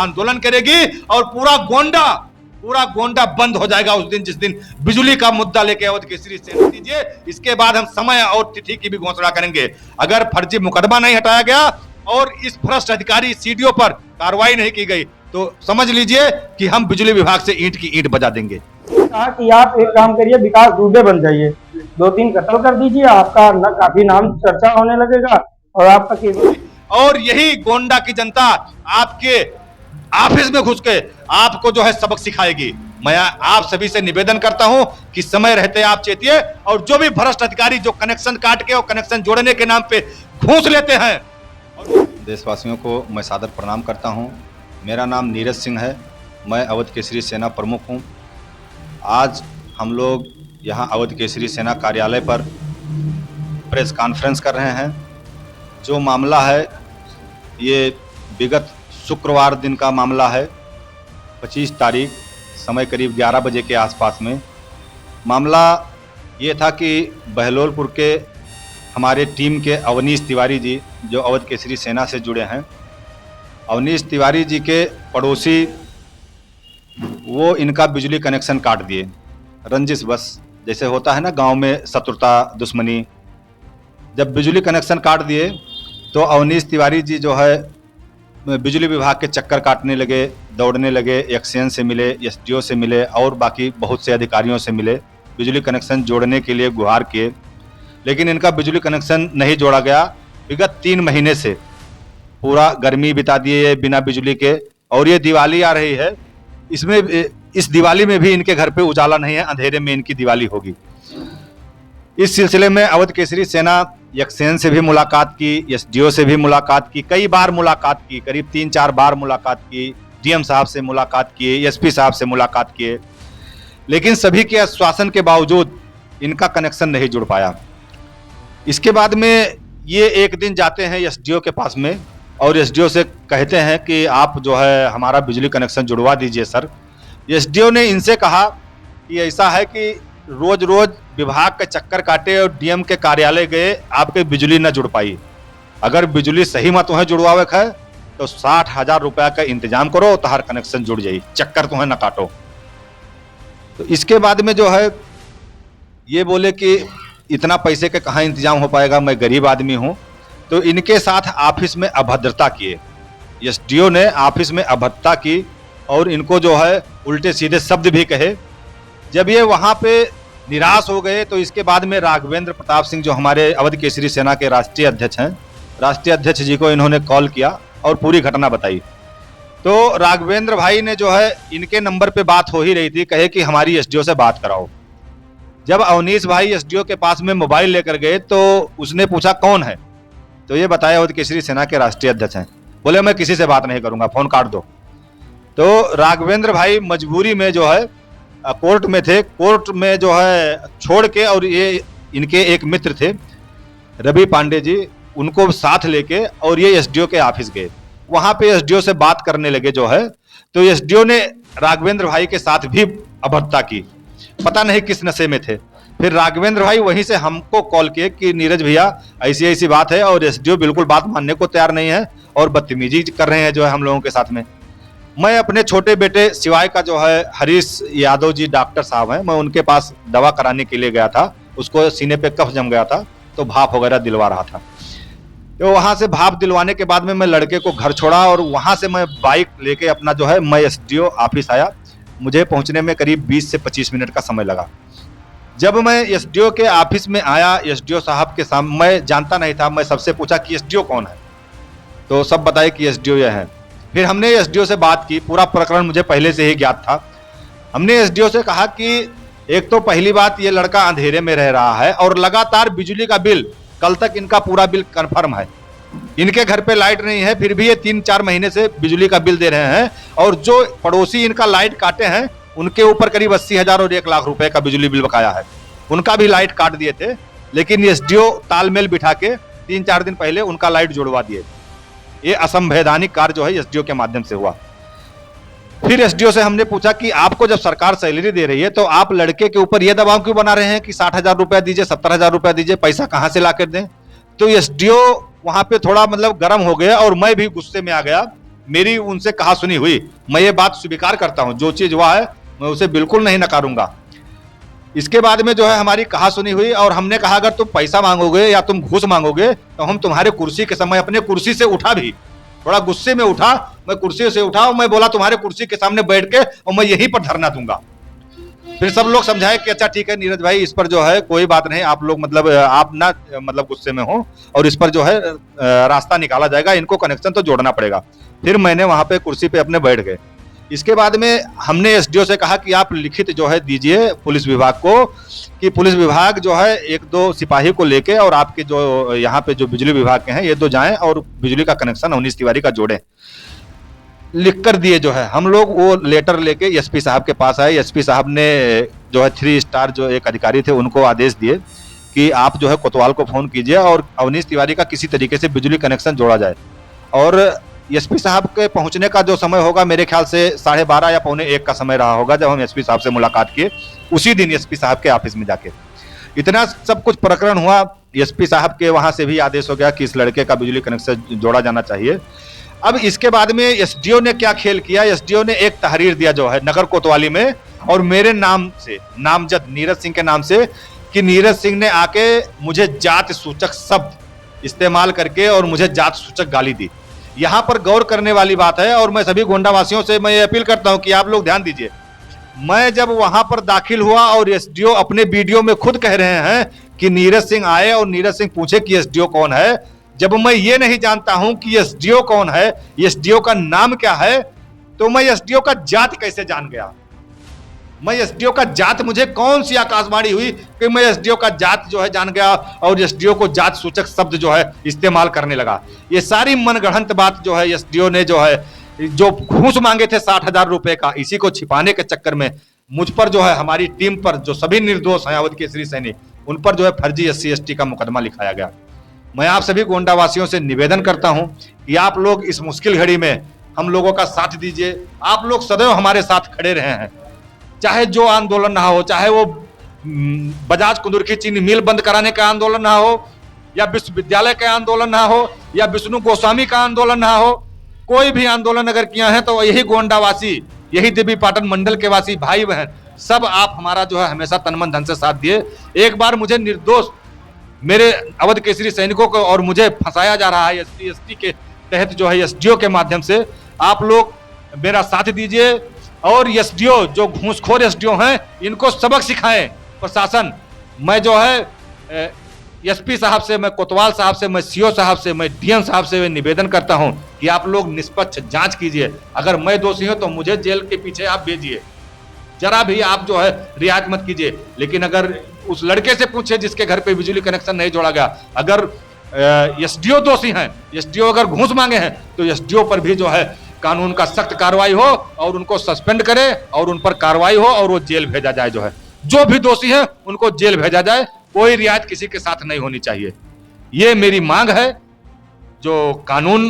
आंदोलन करेगी और पूरा गोंडा बंद हो जाएगा उस दिन जिस दिन बिजली का मुद्दा लेके अवध केसरी सेना दीजिए। इसके बाद हम समय और तिथि की भी घोषणा करेंगे। अगर फर्जी मुकदमा नहीं हटाया गया और इस भ्रष्ट अधिकारी सीडीओ पर कार्रवाई नहीं की गई तो समझ लीजिए कि हम बिजली विभाग से ईंट की ईंट बजा देंगे। कहा कि आप एक काम करिए, विकास दुबे बन जाइए, 2-3 कत्ल कर दीजिए, आपका काफी नाम चर्चा होने लगेगा और आपका केवल और यही गोंडा की जनता आपके ऑफिस में घुस के आपको जो है सबक सिखाएगी। मैं आप सभी से निवेदन करता हूं कि समय रहते आप चेतिए और जो भी भ्रष्ट अधिकारी जो कनेक्शन काट के और कनेक्शन जोड़ने के नाम पे घूस लेते हैं। देशवासियों को मैं सादर प्रणाम करता हूं। मेरा नाम नीरज सिंह है, मैं अवध केसरी सेना प्रमुख हूं। आज हम लोग यहां अवध केसरी सेना कार्यालय पर प्रेस कॉन्फ्रेंस कर रहे हैं। जो मामला है ये विगत शुक्रवार दिन का मामला है, 25 तारीख समय करीब 11 बजे के आसपास में। मामला ये था कि बहलोलपुर के हमारे टीम के अवनीश तिवारी जी जो अवध केसरी सेना से जुड़े हैं, अवनीश तिवारी जी के पड़ोसी वो इनका बिजली कनेक्शन काट दिए रंजिश बस, जैसे होता है ना गांव में शत्रुता दुश्मनी। जब बिजली कनेक्शन काट दिए तो अवनीश तिवारी जी जो है बिजली विभाग के चक्कर काटने लगे, दौड़ने लगे, एक्सचेंज से मिले, एसडीओ से मिले और बाकी बहुत से अधिकारियों से मिले, बिजली कनेक्शन जोड़ने के लिए गुहार किए, लेकिन इनका बिजली कनेक्शन नहीं जोड़ा गया। विगत 3 महीने से पूरा गर्मी बिता दिए बिना बिजली के, और ये दिवाली आ रही है, इसमें इस दिवाली में भी इनके घर पे उजाला नहीं है, अंधेरे में इनकी दिवाली होगी। इस सिलसिले में अवध केसरी सेना एक्सचेंज से भी मुलाकात की, एसडीओ से भी मुलाकात की, कई बार मुलाकात की, करीब 3-4 बार मुलाकात की, डीएम साहब से मुलाकात किए, एसपी साहब से मुलाकात किए, लेकिन सभी के आश्वासन के बावजूद इनका कनेक्शन नहीं जुड़ पाया। इसके बाद में ये एक दिन जाते हैं एसडीओ के पास में और एसडीओ से कहते हैं कि आप जो है हमारा बिजली कनेक्शन जुड़वा दीजिए सर। एसडीओ ने इनसे कहा कि ऐसा है कि रोज रोज विभाग के चक्कर काटे और डीएम के कार्यालय गए, आपके बिजली न जुड़ पाई। अगर बिजली सही मत तुम्हें जुड़वावे है तो 60,000 रुपया का इंतजाम करो तो हर कनेक्शन जुड़ जाये, चक्कर तुम्हें न काटो। तो इसके बाद में जो है ये बोले कि इतना पैसे के कहाँ इंतजाम हो पाएगा, मैं गरीब आदमी हूँ। तो इनके साथ ऑफिस में अभद्रता किए, एसडीओ ने ऑफिस में अभद्रता की और इनको जो है उल्टे सीधे शब्द भी कहे। जब ये वहाँ पे निराश हो गए तो इसके बाद में राघवेंद्र प्रताप सिंह जो हमारे अवध केसरी सेना के राष्ट्रीय अध्यक्ष हैं, राष्ट्रीय अध्यक्ष जी को इन्होंने कॉल किया और पूरी घटना बताई। तो राघवेंद्र भाई ने जो है इनके नंबर पे बात हो ही रही थी, कहे कि हमारी एसडीओ से बात कराओ। जब अवनीश भाई एसडीओ के पास में मोबाइल लेकर गए तो उसने पूछा कौन है, तो ये बताया अवध केसरी सेना के राष्ट्रीय अध्यक्ष हैं। बोले मैं किसी से बात नहीं करूंगा, फोन काट दो। तो राघवेंद्र भाई मजबूरी में जो है कोर्ट में थे, कोर्ट में जो है छोड़ के, और ये इनके एक मित्र थे रवि पांडे जी, उनको साथ लेके और ये एसडीओ के ऑफिस गए। वहां पे एसडीओ से बात करने लगे जो है, तो एसडीओ ने राघवेंद्र भाई के साथ भी अभद्रता की, पता नहीं किस नशे में थे। फिर राघवेंद्र भाई वहीं से हमको कॉल किए कि नीरज भैया ऐसी ऐसी बात है और एसडीओ बिल्कुल बात मानने को तैयार नहीं है और बदतमीजी कर रहे हैं जो है हम लोगों के साथ में। मैं अपने छोटे बेटे सिवाय का जो है हरीश यादव जी डॉक्टर साहब हैं, मैं उनके पास दवा कराने के लिए गया था। उसको सीने पे कफ जम गया था तो भाप वगैरह दिलवा रहा था। तो वहां से भाप दिलवाने के बाद में मैं लड़के को घर छोड़ा और वहां से मैं बाइक लेके अपना जो है मैं एसडीओ ऑफिस आया। मुझे पहुंचने में करीब 20 से 25 मिनट का समय लगा। जब मैं एसडीओ के ऑफिस में आया, एसडीओ साहब के सामने, मैं जानता नहीं था, मैं सबसे पूछा कि एसडीओ कौन है, तो सब बताए कि एसडीओ यह है। फिर हमने एसडीओ से बात की, पूरा प्रकरण मुझे पहले से ही ज्ञात था। हमने एसडीओ से कहा कि एक तो पहली बात, ये लड़का अंधेरे में रह रहा है और लगातार बिजली का बिल, कल तक इनका पूरा बिल कंफर्म है, इनके घर पे लाइट नहीं है, फिर भी ये 3-4 महीने से बिजली का बिल दे रहे हैं। और जो पड़ोसी इनका लाइट काटे हैं उनके ऊपर करीब 80,000 और 1 लाख रुपए का बिजली बिल बकाया है, उनका भी लाइट काट दिए थे, लेकिन एसडीओ तालमेल बिठा के 3-4 दिन पहले उनका लाइट जुड़वा दिए। ये असंवैधानिक कार्य जो है एसडीओ के माध्यम से हुआ। फिर एसडीओ से हमने पूछा कि आपको जब सरकार सैलरी दे रही है तो आप लड़के के ऊपर यह दबाव क्यों बना रहे हैं कि 60,000 रुपया दीजिए, 70,000 रुपया दीजिए, पैसा कहां से ला कर दें। तो एसडीओ वहां पे थोड़ा मतलब गर्म हो गया और मैं भी गुस्से में आ गया। मेरी उनसे कहा सुनी हुई, मैं ये बात स्वीकार करता हूं, जो चीज हुआ है मैं उसे बिल्कुल नहीं नकारूंगा। इसके बाद में जो है हमारी कहा सुनी हुई और हमने कहा अगर तुम पैसा मांगोगे या तुम घूस मांगोगे तो हम तुम्हारे कुर्सी के समय अपने कुर्सी से उठा भी, थोड़ा गुस्से में उठा, मैं कुर्सी से उठा और मैं बोला तुम्हारे कुर्सी के सामने बैठ के और मैं यहीं पर धरना दूंगा। फिर सब लोग समझाए कि अच्छा ठीक है नीरज भाई, इस पर जो है कोई बात नहीं, आप लोग मतलब आप ना मतलब गुस्से में हो और इस पर जो है रास्ता निकाला जाएगा, इनको कनेक्शन तो जोड़ना पड़ेगा। फिर मैंने वहां पे कुर्सी पे अपने बैठ गए। इसके बाद में हमने एसडीओ से कहा कि आप लिखित जो है दीजिए पुलिस विभाग को कि पुलिस विभाग जो है 1-2 सिपाही को लेके और आपके जो यहाँ पे जो बिजली विभाग के हैं ये 2 जाएं और बिजली का कनेक्शन अवनीश तिवारी का जोड़ें। लिख कर दिए जो है हम लोग, वो लेटर लेके एसपी साहब के पास आए। एसपी साहब ने जो है 3 स्टार जो एक अधिकारी थे उनको आदेश दिए कि आप जो है कोतवाल को फोन कीजिए और अवनीश तिवारी का किसी तरीके से बिजली कनेक्शन जोड़ा जाए। और एसपी साहब के पहुंचने का जो समय होगा मेरे ख्याल से 12:30 या 1:45 का समय रहा होगा जब हम एसपी साहब से मुलाकात किए, उसी दिन एसपी साहब के ऑफिस में जाके। इतना सब कुछ प्रकरण हुआ, एसपी साहब के वहां से भी आदेश हो गया कि इस लड़के का बिजली कनेक्शन जोड़ा जाना चाहिए। अब इसके बाद में एसडीओ ने क्या खेल किया, एसडीओ ने एक तहरीर दिया जो है नगर कोतवाली में और मेरे नाम से, नामजद नीरज सिंह के नाम से, कि नीरज सिंह ने आके मुझे जात सूचक शब्द इस्तेमाल करके और मुझे जात सूचक गाली दी। यहां पर गौर करने वाली बात है और मैं सभी गोंडावासियों से मैं ये अपील करता हूं कि आप लोग ध्यान दीजिए। मैं जब वहां पर दाखिल हुआ और एसडीओ अपने वीडियो में खुद कह रहे हैं कि नीरज सिंह आए और नीरज सिंह पूछे कि एसडीओ कौन है, जब मैं ये नहीं जानता हूं कि एसडीओ कौन है, एसडीओ का नाम क्या है, तो मैं एसडीओ का जात कैसे जान गया? मैं एसडीओ का जात, मुझे कौन सी आकाशवाणी हुई कि मैं एसडीओ का जात जो है जान गया और एसडीओ को जात सूचक शब्द जो है इस्तेमाल करने लगा। ये सारी मनगढ़ंत बात जो है एसडीओ ने जो है, जो घूस मांगे थे 60,000 रुपए का, इसी को छिपाने के चक्कर में मुझ पर जो है, हमारी टीम पर जो सभी निर्दोष हैं अवध केसरी सैनिक, उन पर जो है फर्जी SC/ST का मुकदमा लिखाया गया। मैं आप सभी गोंडावासियों से निवेदन करता हूं कि आप लोग इस मुश्किल घड़ी में हम लोगों का साथ दीजिए। आप लोग सदैव हमारे साथ खड़े रहे हैं, चाहे जो आंदोलन ना हो, चाहे वो बजाज कुंदुर की चीनी मिल बंद कराने का आंदोलन ना हो, या विश्वविद्यालय का आंदोलन ना हो, या विष्णु गोस्वामी का आंदोलन ना हो, कोई भी आंदोलन अगर किया है तो यही गोंडावासी, यही देवी पाटन मंडल के वासी भाई बहन सब आप हमारा जो है हमेशा तन मन धन से साथ दिए। एक बार मुझे निर्दोष मेरे अवध केसरी सैनिकों को और मुझे फंसाया जा रहा है SC/ST के तहत जो है एसडीओ के माध्यम से, आप लोग मेरा साथ दीजिए और एसडीओ जो घूसखोर एसडीओ हैं इनको सबक सिखाएं प्रशासन। मैं जो है एसपी साहब से, मैं कोतवाल साहब से, मैं सीओ साहब से, मैं डीएम साहब से निवेदन करता हूं कि आप लोग निष्पक्ष जांच कीजिए। अगर मैं दोषी हूं तो मुझे जेल के पीछे आप भेजिए, जरा भी आप जो है रियायत मत कीजिए। लेकिन अगर उस लड़के से पूछे जिसके घर पे बिजली कनेक्शन नहीं जोड़ा गया, अगर एसडीओ दोषी हैं, एसडीओ अगर घूस मांगे हैं तो एसडीओ पर भी जो है कानून का सख्त कार्रवाई हो और उनको सस्पेंड करे और उन पर कार्रवाई हो और वो जेल भेजा जाए। जो भी दोषी है उनको जेल भेजा जाए, कोई रियायत किसी के साथ नहीं होनी चाहिए। ये मेरी मांग है। जो कानून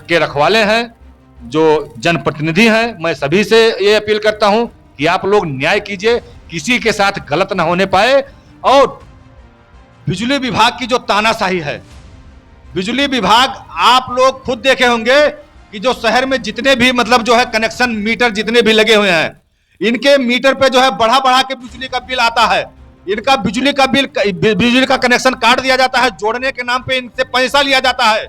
के रखवाले हैं, जो जनप्रतिनिधि हैं, मैं सभी से ये अपील करता हूं कि आप लोग न्याय कीजिए, किसी के साथ गलत ना होने पाए। और बिजली विभाग की जो तानाशाही है, बिजली विभाग आप लोग खुद देखे होंगे कि जो शहर में जितने भी मतलब जो है कनेक्शन मीटर जितने भी लगे हुए हैं, इनके मीटर पे जो है बढ़ा के बिजली का बिल आता है। इनका बिजली का बिल, बिजली का कनेक्शन काट दिया जाता है, जोड़ने के नाम पे इनसे पैसा लिया जाता है।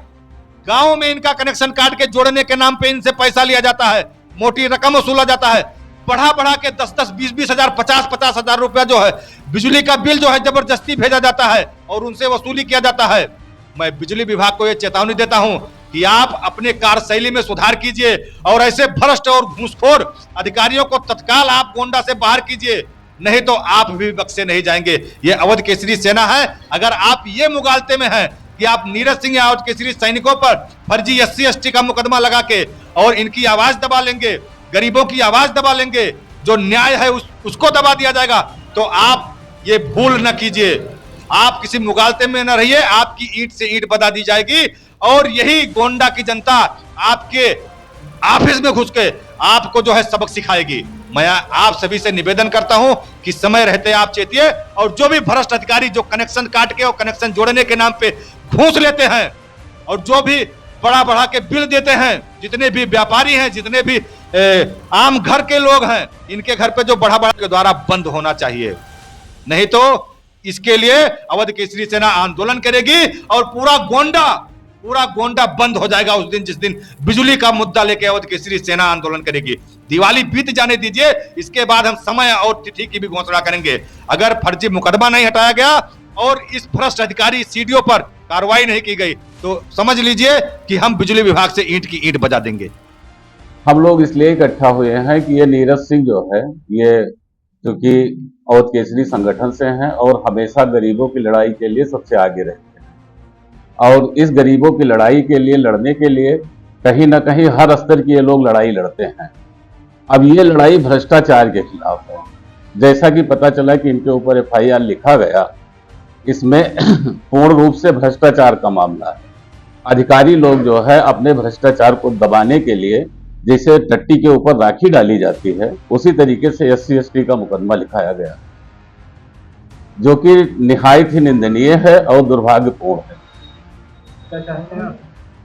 गांव में इनका कनेक्शन काट के जोड़ने के नाम पे इनसे पैसा लिया जाता है, मोटी रकम वसूला जाता है। बढ़ा के 10-10, 20-20 हजार, 50-50 हजार रुपया जो है बिजली का बिल जो है जबरदस्ती भेजा जाता है और उनसे वसूली किया जाता है। मैं बिजली विभाग को यह चेतावनी देता हूं कि आप अपने कार्यशैली में सुधार कीजिए और ऐसे भ्रष्ट और घूसखोर अधिकारियों को तत्काल आप गोंडा से बाहर कीजिए, नहीं तो आप भी बख्शे नहीं जाएंगे। ये अवध केसरी सेना है। अगर आप ये मुगालते में हैं कि आप नीरज सिंह या अवध केसरी सैनिकों पर फर्जी SC/ST का मुकदमा लगा के और इनकी आवाज दबा लेंगे, गरीबों की आवाज दबा लेंगे, जो न्याय है उसको दबा दिया जाएगा, तो आप ये भूल न कीजिए। आप किसी मुगालते में न रहिए, आपकी ईंट से ईंट बदा दी जाएगी और यही गोंडा की जनता आपके ऑफिस में घुस के आपको जो है सबक सिखाएगी। मैं आप सभी से निवेदन करता हूं कि समय रहते आप चेतिए और जो भी भ्रष्ट अधिकारी जो कनेक्शन काट के और कनेक्शन जोड़ने के नाम पे घूस लेते हैं और जो भी बड़ा बड़ा के बिल देते हैं। जितने भी व्यापारी हैं, जितने भी आम घर के लोग हैं, इनके घर पे जो बड़ा बड़ा के द्वारा बंद होना चाहिए। नहीं तो इसके लिए अवध केसरी सेना आंदोलन करेगी और पूरा गोंडा बंद हो जाएगा उस दिन जिस दिन बिजली का मुद्दा लेके अवध केसरी सेना आंदोलन करेगी। दिवाली बीत जाने दीजिए, इसके बाद हम समय और तिथि की भी घोषणा करेंगे। अगर फर्जी मुकदमा नहीं हटाया गया और इस भ्रष्ट अधिकारी सीडीओ पर कार्रवाई नहीं की गई तो समझ लीजिए कि हम बिजली विभाग से ईंट की ईंट बजा देंगे। हम लोग इसलिए इकट्ठा हुए हैं कि ये नीरज सिंह जो है, ये क्योंकि अवध केसरी संगठन से हैं और हमेशा गरीबों की लड़ाई के लिए सबसे आगे रहते हैं और इस गरीबों की लड़ाई के लिए लड़ने के लिए कहीं ना कहीं हर स्तर की ये लोग लड़ाई लड़ते हैं। अब ये लड़ाई भ्रष्टाचार के खिलाफ है। जैसा कि पता चला कि इनके ऊपर FIR लिखा गया, इसमें पूर्ण रूप से भ्रष्टाचार का मामला है। अधिकारी लोग जो है अपने भ्रष्टाचार को दबाने के लिए जैसे टट्टी के ऊपर राखी डाली जाती है, उसी तरीके से SC ST का मुकदमा लिखाया गया, जो कि निहायत ही निंदनीय है और दुर्भाग्यपूर्ण है। क्या चाहते हैं आप?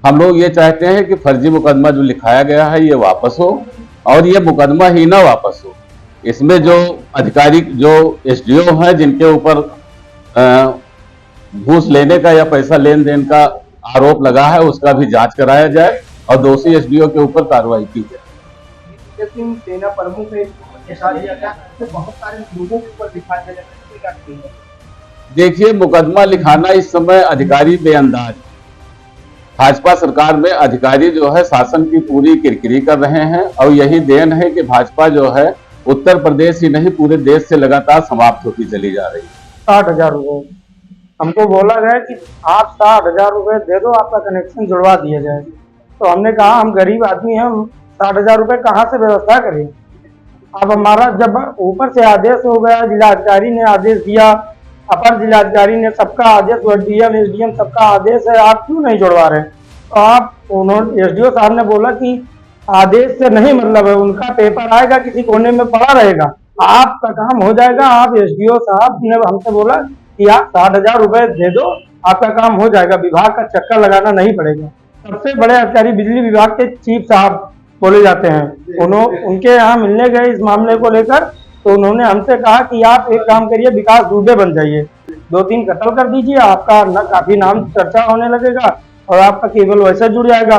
हम लोग ये चाहते हैं कि फर्जी मुकदमा जो लिखाया गया है ये वापस हो और ये मुकदमा ही ना वापस हो। इसमें जो अधिकारी, जो SDO हैं जिनके ऊपर घूस लेने का या पैसा लेन देन का आरोप लगा है, उसका भी जांच कराया जाए और दोषी SDO के ऊपर कार्रवाई की जाए। सेना प्रमुख है, बहुत सारे लोगों के ऊपर दिखाई दे रहा है। देखिए, मुकदमा लिखाना इस समय अधिकारी बेअंदाज। भाजपा सरकार में अधिकारी जो है शासन की पूरी किरकिरी कर रहे हैं और यही देन है कि भाजपा जो है उत्तर प्रदेश ही नहीं पूरे देश से लगातार समाप्त होती चली जा रही है। 60,000 रुपए हमको बोला गया कि आप 60,000 रुपए दे दो, आपका कनेक्शन जुड़वा दिया जाए। तो हमने कहा हम गरीब आदमी हैं, हम 60,000 रुपए कहाँ से व्यवस्था करें। अब हमारा जब ऊपर से आदेश हो गया, जिलाधिकारी ने आदेश दिया, अपर जिलाधिकारी ने, सबका आदेश, DM SDM सबका आदेश है, आप क्यों नहीं जुड़वा रहे। तो आप, उन्होंने SDO साहब ने बोला कि आदेश से नहीं मतलब है, उनका पेपर आएगा किसी कोने में पड़ा रहेगा, आपका काम हो जाएगा। आप SDO साहब ने हमसे बोला कि आप 60,000 रुपए दे दो, आपका काम हो जाएगा, विभाग का चक्कर लगाना नहीं पड़ेगा। सबसे बड़े अधिकारी बिजली विभाग के चीफ साहब बोले जाते हैं, उनके यहाँ मिलने गए इस मामले को लेकर, तो उन्होंने हमसे कहा कि आप एक काम करिए, विकास दुबे बन जाइए, 2-3 कत्ल कर दीजिए, आपका काफी नाम चर्चा होने लगेगा और आपका केवल वैसे जुड़ जाएगा।